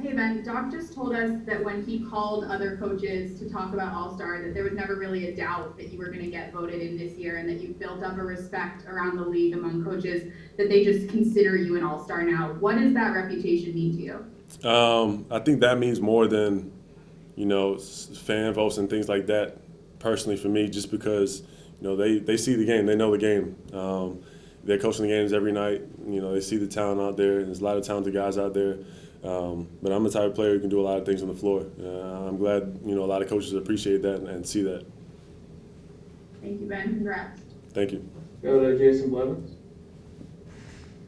Hey Ben, Doc just told us that when he called other coaches to talk about All-Star, that there was never really a doubt that you were going to get voted in this year and that you've built up a respect around the league among coaches that they just consider you an All-Star now. What does that reputation mean to you? I think that means more than fan votes and things like that. Personally, for me, just because they see the game, they know the game. They're coaching the games every night. They see the talent out there. There's a lot of talented guys out there. But I'm the type of player who can do a lot of things on the floor. I'm glad a lot of coaches appreciate that and see that. Thank you, Ben. Congrats. Thank you. Go to Jason Blevins.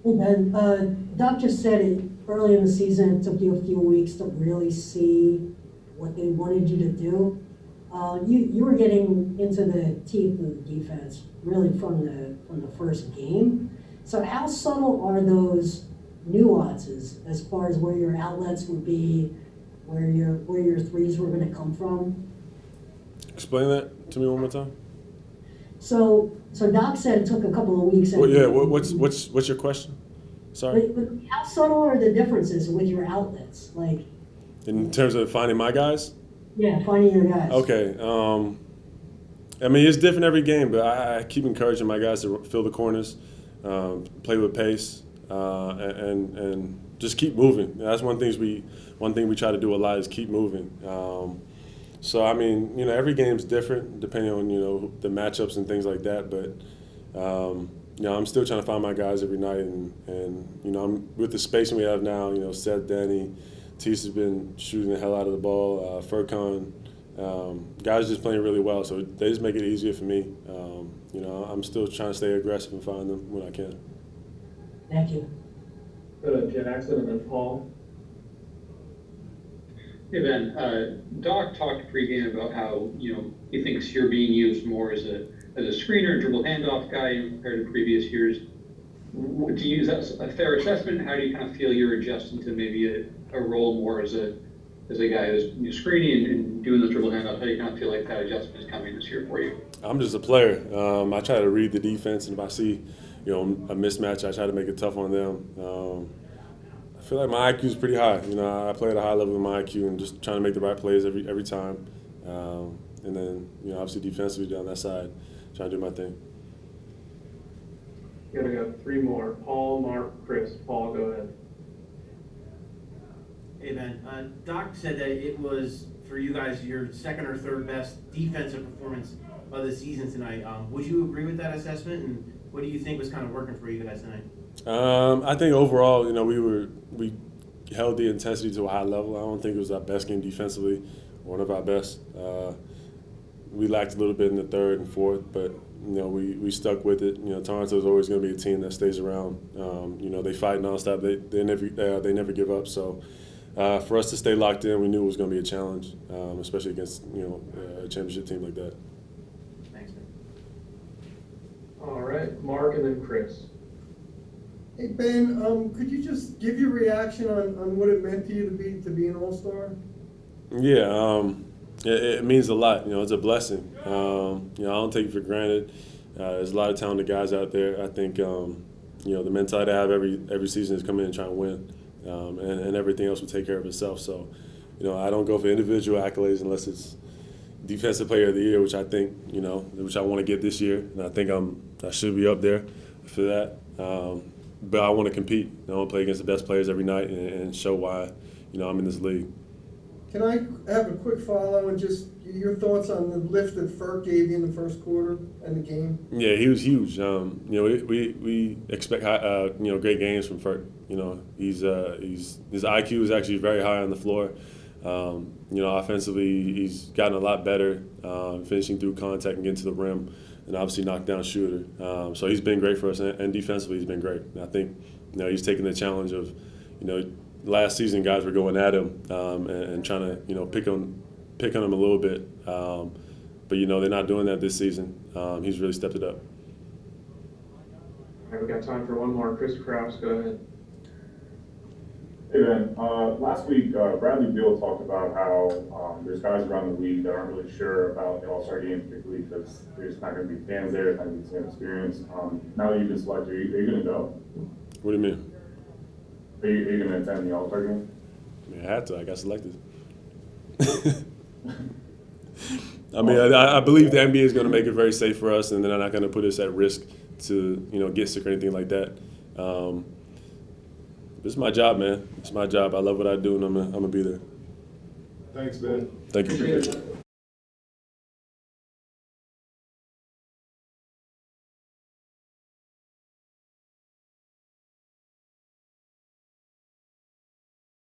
Hey Ben, Doc just said it early in the season. It took you a few weeks to really see what they wanted you to do. You were getting into the teeth of the defense really from the first game. So how subtle are those nuances as far as where your outlets would be, where your threes were going to come from? Explain that to me one more time. So Doc said it took a couple of weeks. Well, yeah. What's your question? Sorry. But how subtle are the differences with your outlets? Like In terms of finding my guys. yeah, finding your guys. Okay. I mean, it's different every game, but I keep encouraging my guys to fill the corners, play with pace, and just keep moving. That's one thing we try to do a lot is keep moving. So I mean, every game's different depending on the matchups and things like that. But I'm still trying to find my guys every night, and I'm with the spacing we have now. Seth, Danny, Tease has been shooting the hell out of the ball. Furcon, guys just playing really well, so they just make it easier for me. I'm still trying to stay aggressive and find them when I can. Thank you. Go to Jackson and then Paul. Hey Ben, Doc talked pregame about how he thinks you're being used more as a screener, dribble handoff guy compared to previous years. Do you use that a fair assessment? How do you kind of feel you're adjusting to maybe a role more as a guy who's screening and doing the dribble handoff? How do you kind of feel like that adjustment is coming this year for you? I'm just a player. I try to read the defense, and if I see a mismatch, I try to make it tough on them. I feel like my IQ is pretty high. I play at a high level with my IQ and just trying to make the right plays every time. And then, obviously defensively down that side, trying to do my thing. Gotta go three more. Paul, Mark, Chris. Paul, go ahead. Hey Ben, Doc said that it was for you guys your second or third best defensive performance of the season tonight. Would you agree with that assessment? And what do you think was kind of working for you guys tonight? I think overall, we held the intensity to a high level. I don't think it was our best game defensively, one of our best. We lacked a little bit in the third and fourth, but we stuck with it. Toronto is always going to be a team that stays around. They fight nonstop. They never give up. So for us to stay locked in, we knew it was going to be a challenge, especially against a championship team like that. Thanks, man. All right, Mark and then Chris. Hey Ben, could you just give your reaction on what it meant to you to be an All-Star? Yeah, it means a lot. It's a blessing. I don't take it for granted. There's a lot of talented guys out there. I think the mentality I have every season is come in and try and win, and everything else will take care of itself. So, I don't go for individual accolades unless it's Defensive Player of the Year, which I think which I want to get this year, and I think I should be up there for that. But I want to compete. I want to play against the best players every night and show why I'm in this league. Can I have a quick follow and just your thoughts on the lift that Furk gave you in the first quarter and the game? Yeah, he was huge. We expect great games from Furk. His IQ is actually very high on the floor. Offensively, he's gotten a lot better, finishing through contact and getting to the rim, and obviously knockdown shooter. So he's been great for us, and defensively he's been great. And I think he's taken the challenge of last season guys were going at him and trying to pick on him a little bit, but they're not doing that this season. He's really stepped it up. All right, we got time for one more. Chris Kraus, go ahead. Hey Ben, last week Bradley Beal talked about how there's guys around the league that aren't really sure about the All-Star game, particularly because there's not going to be fans there, it's not going to be the same experience. Now that you've been selected, are you going to go? What do you mean? Are you going to attend the All-Star game? I mean, I had to. I got selected. I mean, I believe the NBA is going to make it very safe for us, and they're not going to put us at risk to, get sick or anything like that. This is my job, man. It's my job. I love what I do, and I'm gonna be there. Thanks, Ben. Thank you. Appreciate it.